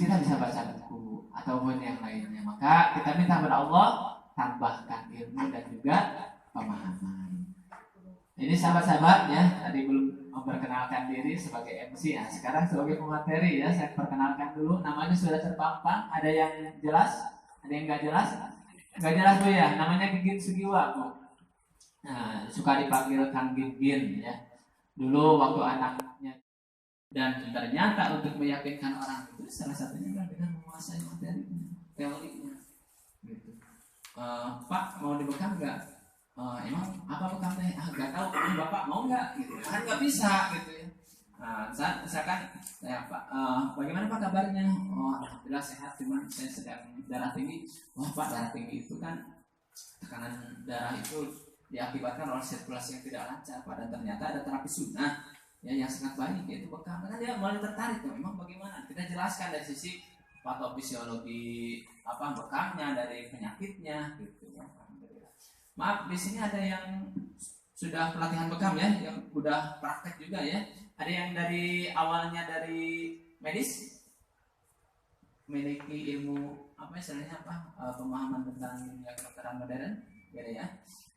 kita bisa baca buku ataupun yang lainnya. Maka kita minta kepada Allah tambahkan ilmu dan juga pemahaman. Ini sahabat-sahabat ya, tadi belum memperkenalkan diri sebagai MC ya. Sekarang sebagai pemateri ya, saya perkenalkan dulu. Namanya sudah terpampang. Ada yang jelas? Ada yang nggak jelas? Nggak jelas Bu ya. Namanya Gigin Sugiwa Bu. Nah, suka dipanggil Kang Gigin ya. Dulu waktu anaknya, dan ternyata untuk meyakinkan orang itu salah satunya dengan menguasai materinya, teorinya. Gitu. Pak mau dibekam nggak? Emang apa bekam teh? Nggak tahu. Bapak mau nggak? Gitu. Kan nggak bisa gitu ya. Misalkan saya Pak, bagaimana Pak kabarnya? Oh alhamdulillah sehat, cuman saya sedang darah tinggi. Oh Pak, darah tinggi itu kan tekanan darah itu diakibatkan oleh sirkulasi yang tidak lancar. Padahal ternyata ada terapi sunnah ya yang sangat baik, yaitu bekam. Karena dia mulai tertarik tuh, memang bagaimana? Kita jelaskan dari sisi patofisiologi bekamnya, dari penyakitnya gitu ya. Maaf, di sini ada yang sudah pelatihan bekam ya, yang udah praktek juga ya. Ada yang dari awalnya dari medis, memiliki ilmu istilahnya pemahaman tentang dunia kedokteran modern, gitu ya.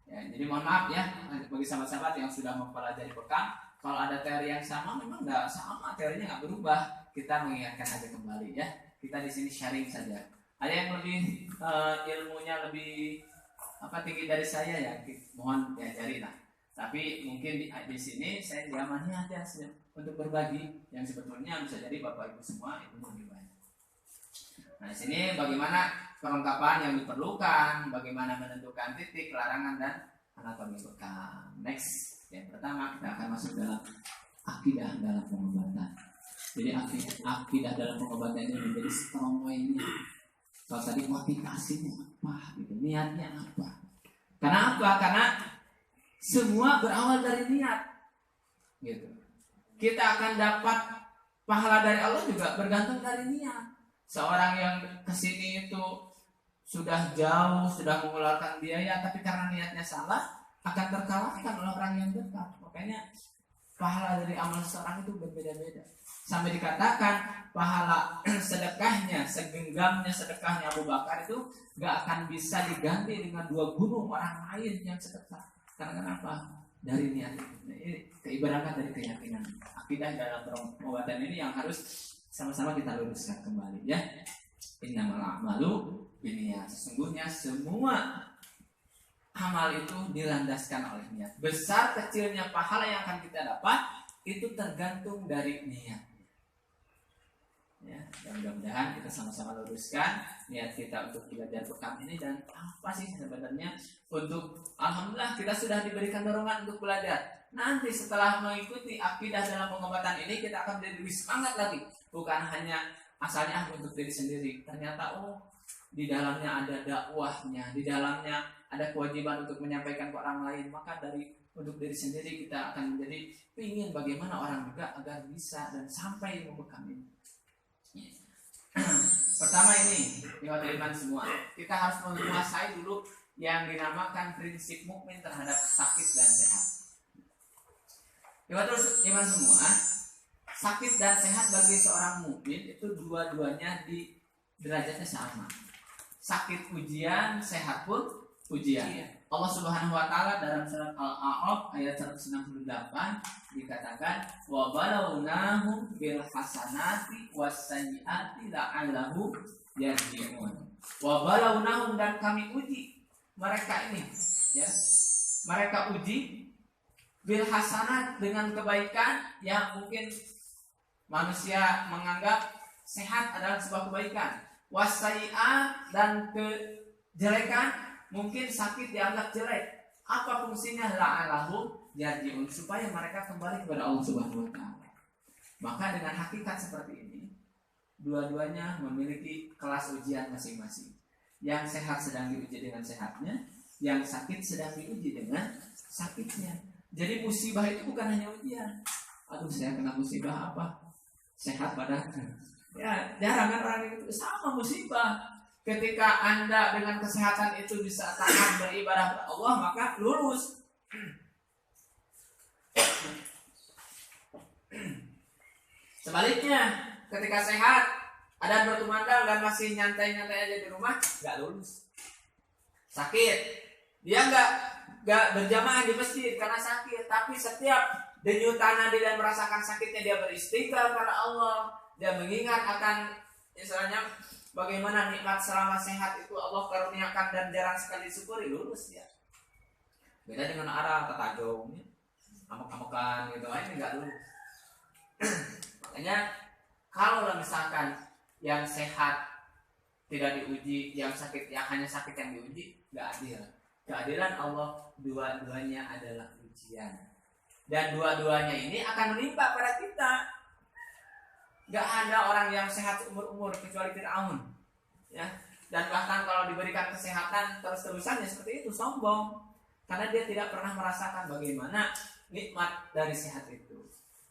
Ya, jadi mohon maaf ya bagi sahabat-sahabat yang sudah mempelajari bekam. Kalau ada teori yang sama, memang nggak sama, teorinya nggak berubah. Kita mengingatkan aja kembali ya. Kita di sini sharing saja. Ada yang lebih ilmunya lebih tinggi dari saya ya, mohon diajari lah. Tapi mungkin di sini saya diamani aja untuk berbagi yang sebetulnya bisa jadi Bapak Ibu semua itu lebih banyak. Nah di sini bagaimana perlengkapan yang diperlukan, bagaimana menentukan titik, larangan dan anatomi bekam. Next. Yang pertama kita akan masuk dalam akidah dalam pengobatan. Jadi akidah dalam pengobatan ini menjadi strong way-nya. Kalau tadi motivasinya apa, gitu, niatnya apa? Karena apa? Karena semua berawal dari niat. Gitu. Kita akan dapat pahala dari Allah juga bergantung dari niat. Seorang yang kesini itu sudah jauh, sudah mengeluarkan biaya, tapi karena niatnya salah, akan terkalahkan oleh orang yang dekat. Makanya pahala dari amal seorang itu berbeda-beda. Sampai dikatakan pahala sedekahnya, segenggamnya sedekahnya Abu Bakar itu gak akan bisa diganti dengan 2 gunung orang lain yang sedekah. Karena kenapa? Dari niat itu. Ini keibaratkan dari keyakinan. Akidah dalam pengobatan ini yang harus sama-sama kita luruskan kembali ya. Innamal a'malu binniyat. Sesungguhnya semua amal itu dilandaskan oleh niat. Besar kecilnya pahala yang akan kita dapat itu tergantung dari niat. Ya, dan mudah-mudahan kita sama-sama luruskan niat kita untuk belajar bekam ini. Dan apa sih sebenarnya untuk, alhamdulillah kita sudah diberikan dorongan untuk belajar. Nanti setelah mengikuti akidah dalam pengobatan ini, kita akan menjadi lebih semangat lagi. Bukan hanya asalnya untuk diri sendiri. Ternyata di dalamnya ada dakwahnya, di dalamnya ada kewajiban untuk menyampaikan ke orang lain. Maka untuk diri sendiri kita akan menjadi ingin bagaimana orang juga agar bisa dan sampai membekam ini. Pertama ini, iman semua, kita harus menguasai dulu yang dinamakan prinsip mukmin terhadap sakit dan sehat. Terus iman semua, sakit dan sehat bagi seorang mukmin itu dua-duanya di derajatnya sama. Sakit ujian, sehat pun ujian. Allah Subhanahu wa taala dalam surat Al-A'raf ayat 168 dikatakan wa balawnahum bil hasanati was-sayyiati la'allahum yarji'un. Wa balawnahum, dan kami uji mereka ini ya. Mereka uji bil hasanat, dengan kebaikan yang mungkin manusia menganggap sehat adalah sebuah kebaikan. Was-sayyiat, dan kejelekan mungkin sakit dianggap jelek. Apa fungsinya? La'allahum yarji'un, supaya mereka kembali kepada Allah Subhanahu wa taala. Maka dengan hakikat seperti ini, dua-duanya memiliki kelas ujian masing-masing. Yang sehat sedang diuji dengan sehatnya, yang sakit sedang diuji dengan sakitnya. Jadi musibah itu bukan hanya ujian. Aduh, saya kena musibah apa? Sehat padahal. Ya, jarang kan orang itu sama musibah. Ketika Anda dengan kesehatan itu bisa taat beribadah kepada Allah, maka lulus. Sebaliknya, ketika sehat Ada bertumandang dan masih nyantai-nyantai aja di rumah, nggak lulus. Sakit, dia nggak berjamaah di masjid karena sakit, tapi setiap denyutan nadi dan merasakan sakitnya dia beristighfar kepada Allah, dia mengingat akan istilahnya bagaimana nikmat selama sehat itu Allah karuniakan dan jarang sekali disyukuri, lulus dia. Beda dengan arah ketajong, amuk-amukan gitu, ini nggak lulus. Makanya kalau misalkan yang sehat tidak diuji, yang sakit yang hanya sakit yang diuji, nggak adil. Keadilan Allah dua-duanya adalah ujian, dan dua-duanya ini akan menimpa pada kita. Nggak ada orang yang sehat umur-umur kecuali Fir'aun, ya. Dan bahkan kalau diberikan kesehatan terus-terusan ya seperti itu, sombong, karena dia tidak pernah merasakan bagaimana nikmat dari sehat itu.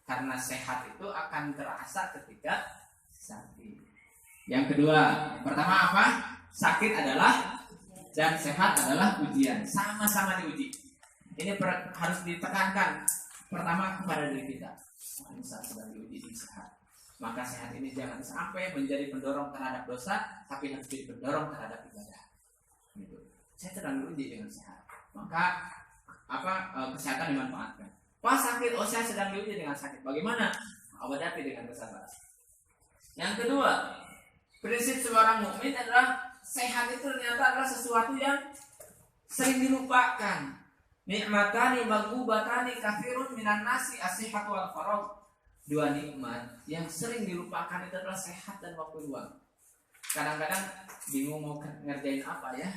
Karena sehat itu akan terasa ketika sakit. Yang kedua, yang pertama apa? Sakit adalah dan sehat adalah ujian, sama-sama diuji. Ini harus ditekankan pertama kepada diri kita. Saat sedang diuji di sehat, maka sehat ini jangan sampai menjadi pendorong terhadap dosa, tapi harus jadi pendorong terhadap ibadah. Gitu. Saya sedang diuji dengan sehat, maka kesehatan dimanfaatkan. Pas sakit, saya sedang diuji dengan sakit. Bagaimana? Obati dengan kesabaran. Yang kedua, prinsip seorang mukmin adalah sehat itu ternyata adalah sesuatu yang sering dilupakan. Nikmatani maghubatani kafirun minan nasi as-sihhatu wal faragh. Dua nikmat yang sering dilupakan itu adalah sehat dan waktu luang. Kadang-kadang bingung mau ngerjain apa ya,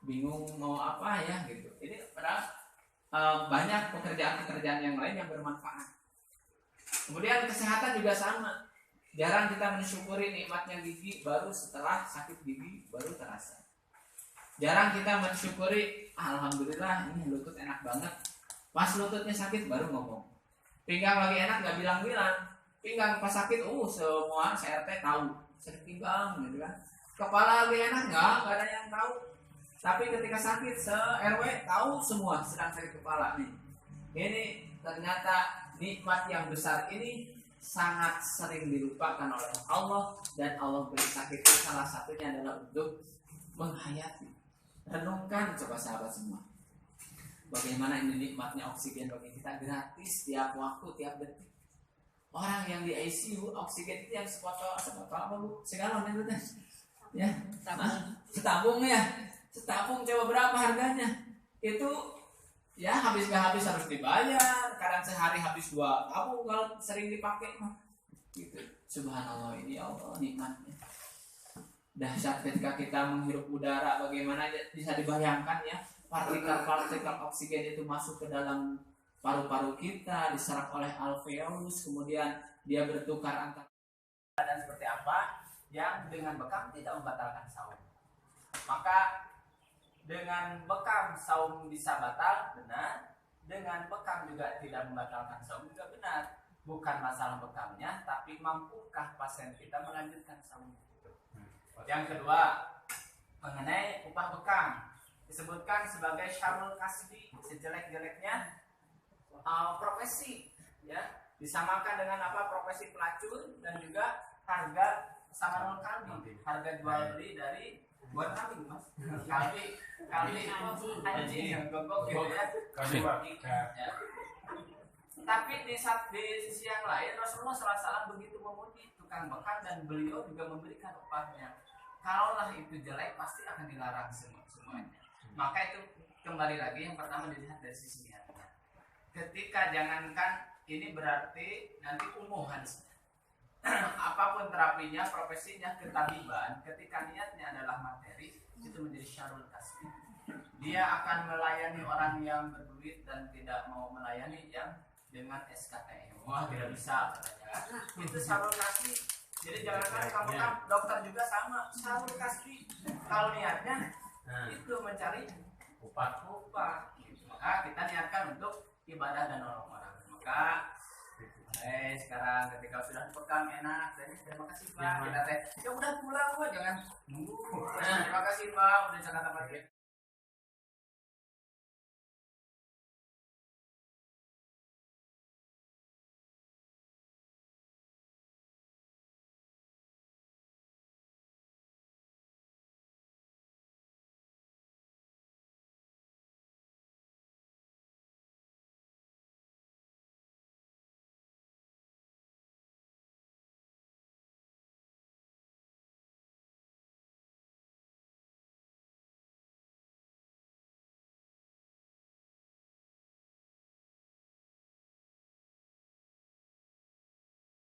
bingung mau apa ya gitu. Ini padahal banyak pekerjaan-pekerjaan yang lain yang bermanfaat. Kemudian kesehatan juga sama. Jarang kita mensyukuri nikmatnya gigi baru setelah sakit gigi baru terasa. Jarang kita mensyukuri, alhamdulillah ini lutut enak banget. Pas lututnya sakit baru ngomong. Pinggang lagi enak nggak bilang-bilang. Pinggang pas sakit, semua CRT tahu. Sakit pinggang gitu kan. Kepala lagi enak nggak ada yang tahu. Tapi ketika sakit se-RW tahu semua sedang sakit kepala nih. Ini ternyata nikmat yang besar ini sangat sering dilupakan oleh Allah, dan Allah beri sakit salah satunya adalah untuk menghayati. Renungkan coba sahabat semua, bagaimana ini nikmatnya oksigen bagi kita, gratis tiap waktu, tiap detik. Orang yang di ICU oksigen itu yang sepotol apa bu? Segalon itu teh, ya, setabung ya, setabung coba berapa harganya? Itu ya habis gak habis harus dibayar. Kadang sehari habis 2 tabung kalau sering dipakai mah. Gitu. Subhanallah, ini Allah nikmatnya. Dahsyat ketika kita menghirup udara, bagaimana bisa dibayangkan ya, partikel-partikel oksigen itu masuk ke dalam paru-paru kita, diserap oleh alveolus, kemudian dia bertukar antara dan seperti apa yang dengan bekam tidak membatalkan saum. Maka dengan bekam saum bisa batal, benar. Dengan bekam juga tidak membatalkan saum juga benar. Bukan masalah bekamnya, tapi mampukah pasien kita melanjutkan saum. Yang kedua, mengenai upah bekam, disebutkan sebagai syarul kasbi, sejelek-jeleknya profesi, ya, disamakan dengan apa? Profesi pelacur, dan juga harga samanul kalbi, harga jual beli dari buat kambing mas, kalbi itu anjing yang gogok gitu ya. Tapi di sisi yang lain Rasulullah SAW begitu memuji tukang bekam, dan beliau juga memberikan upahnya. Kalaulah itu jelek pasti akan dilarang semuanya. Maka itu kembali lagi yang pertama dilihat dari sisi niatnya. Ketika jangankan ini berarti nanti umum hadisnya. Apapun terapinya, profesinya, ketabiban, ketika niatnya adalah materi, itu menjadi syarul kasbi. Dia akan melayani orang yang berduit dan tidak mau melayani yang dengan SKTM. Wah, tidak bisa katanya. Itu syarul kasbi. Jadi jangankan kamu dokter juga sama, syarul kasbi. Kalau niatnya itu mencari upah. Maka kita niatkan untuk ibadah dan nolong orang. Maka sekarang ketika sudah bekam enak, terima kasih Pak. Kita ya udah pulang Pak, jangan nunggu. Terima kasih Pak, udah Jakarta Pak.